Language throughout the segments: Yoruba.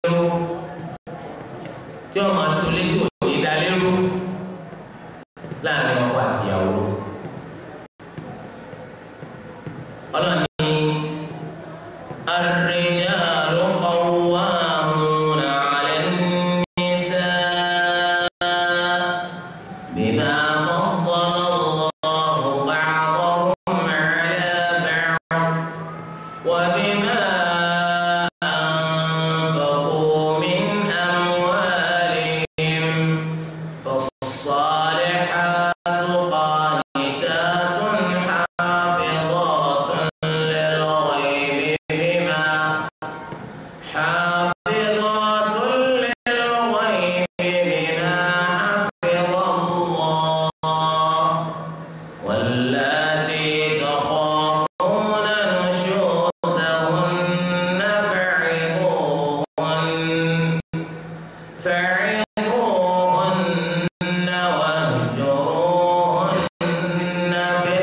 lérò tí wọ́n máa tó létí òní dá lérò láàrin ọkọ àtìyàwó. ọlọ́ni الرجال قوامون على النساء بما فضل الله بعضهم على بعض وبما أنفقوا من أموالهم فالصالحات قانتات حافظات للغيب بما حفظ الله واللاتي تخافون نشوزهن فعظوهن واهجروهن في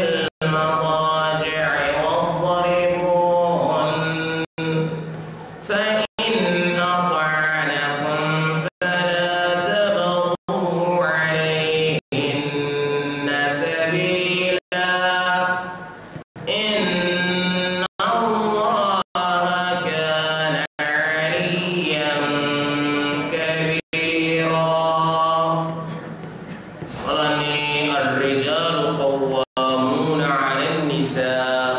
المضاجع واضربوهن فإن أطعنكم فلا تبغوا عليهن سبيلا إن الله كان عليا كبيرا. قالني الرجال قوامون على النساء.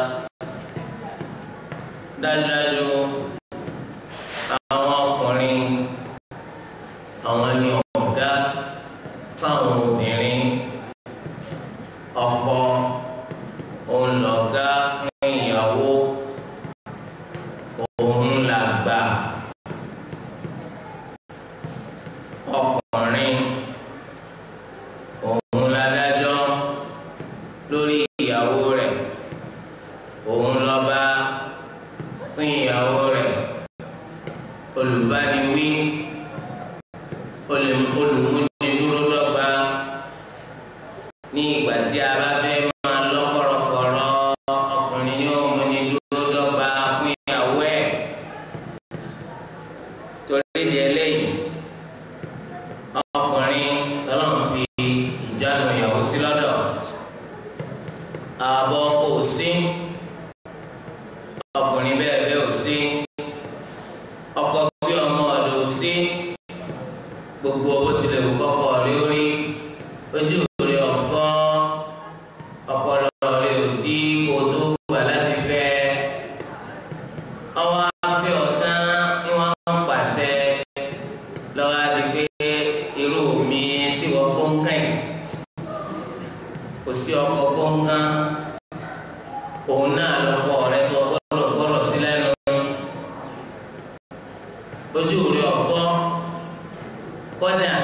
dájúdájú àwọn ọkùnrin àwọn ni ọ̀gá fáwọn obìnrin. ọkọ òun lọ̀gá fún ìyàwó, òun làgbà. ọkùnrin òun ládájọ́ lórí ìyàwó rẹ̀, òun lọ́ba fún ìyàwó rẹ̀, olùbániwí, olùmúni dúró dọ́gba ní ìgbà tí a bá fẹ́ máa lọ́kọ̀rọ̀kọ̀rọ̀. ọkùnrin ni ó múni dúró dọ́gba fún ìyàwó ẹ̀. torí di eléyìí ọkùnrin lọ́lọ́run fi ìjánu ìyàwó sí lọ́dọ̀. ààbọ̀ kò sí, ọkùnrin bẹ́ẹ̀ bẹ́ẹ̀ ò sí, ọkọ bí ọmọ ọ̀dọ̀ ò sí. gbogbo bó tilẹ̀ wù kọ́kọ́ lórí ojú rẹ̀ ọ̀fọ́, ọpọlọ rẹ̀ ò dí kó tó gbà láti fẹ́. ọwọ́ afẹ́ ọ̀tán ni wọ́n ń pàṣẹ lọ́wọ́ á di pé irú mi sí wọ́n gbóǹkàn kò sí ọkọ̀ gbóǹkàn. òun náà lọ́pọ̀ rẹ̀ tó gbọ́dọ̀ sí lẹ́nu. ojú rẹ̀ ọ̀fọ́, kódà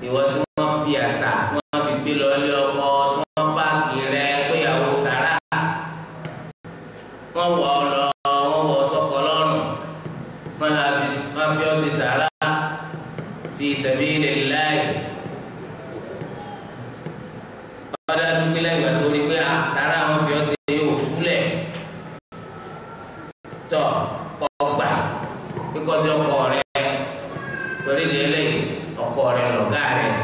ìwọ tí wọ́n fi àṣà tí wọ́n fi gbé lọ ilé ọkọ tí wọ́n páàkì rẹ̀ péyàwó sàrà, wọ́n wọ̀ ọ́ lọ, wọ́n wọ̀ ọ́ sọ́kọ lọ́rùn, wọ́n fi ọ́ sí sàrà fi sabilillah. ọ̀dà tó gbé lẹ́yìn ìgbà tó rí pé sàrà wọn fi ọ́ sí yóò túlẹ̀ tọ́ ọgbà kíkọ́jọ́ kọ rẹ̀. torí di eléyìí ọkọ rẹ̀ lọ̀gá rẹ̀,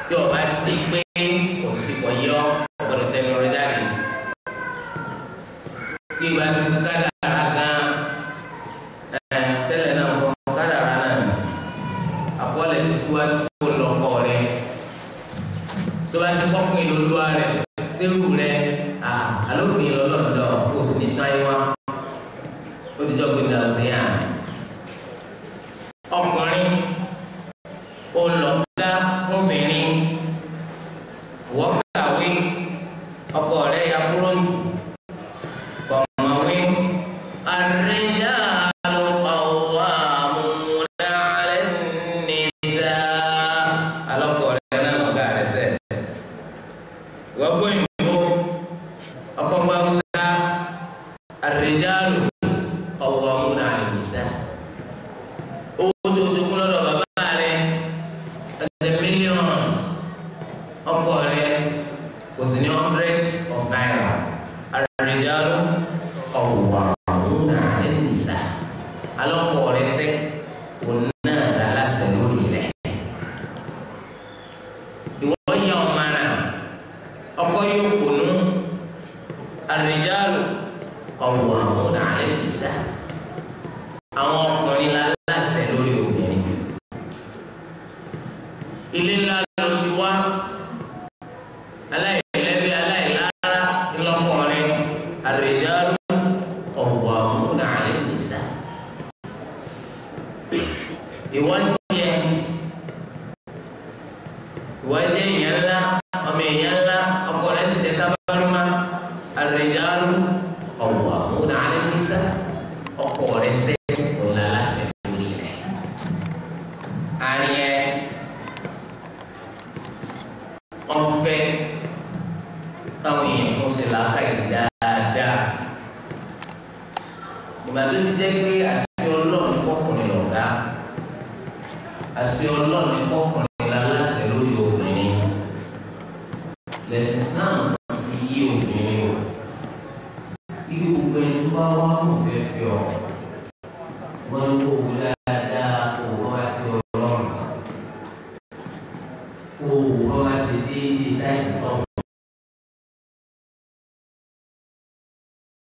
tí o bá sí pé o sì kọ̀ yọ ọ̀gbọ̀dọ̀ tẹnu rẹ̀ jáde. tí o bá sí pé kádàrá gan tẹ́lẹ̀ náà kọ́ kádàrá náà àkọọ́lẹ̀ ti síwájú kó lọ́kọ rẹ̀. tó bá sí kọ́kùn ìlòlúwa rẹ̀ sẹ́rù rẹ̀ alópin lọ́lọ́dọ̀ kó o sì ní táyé wá ó ti jọ́ gbé dàgbéyà. ọkùnrin olùlọ́gá fúnbìnrin sẹ́ òun náà lálásẹ̀ lórí rẹ̀. ìwọ yẹ ọmọ náà ọkọ yóò kùnú ar-rijalu qawwamuna 'ala an-nisa. àwọn ọkùnrin lálásẹ̀ lórí obìnrin. ilé ńlá ló ti wá aláìlẹ́bí aláìlára ńlọkùnrin ar-rijalu qawwamuna 'ala an-nisa. ìwọ́n tiẹ̀ ìwọ́n jẹ́ èèyàn ńlá ọmọ èèyàn ńlá ọkọ rẹ̀ sì tẹ̀ sábàlùmá ar-rijalu qawwamuna 'ala an-nisa. ọkọ rẹ̀ sẹ́ ọ̀la lásẹ̀ lórí rẹ̀. àríyẹ ọ̀fẹ́ táwọn èèyàn kún sí làákàyèsí dáadáa. ìgbà tó ti jẹ́ pé àṣẹ Ọlọ́run kọkùnrin lọ̀gá, àṣẹ Ọlọ́run kọkùnrin lálásẹ̀ lórí obìnrin. lẹ́sìn Islam fi yí obìnrin o. iye gbogbo ẹni tó bá wá mọ̀ fẹ́ fi ọ̀ wọ́n ń kó owó dáadáa owó wá ti Ọlọ́run. owó wá ti déédéé sáìsì tó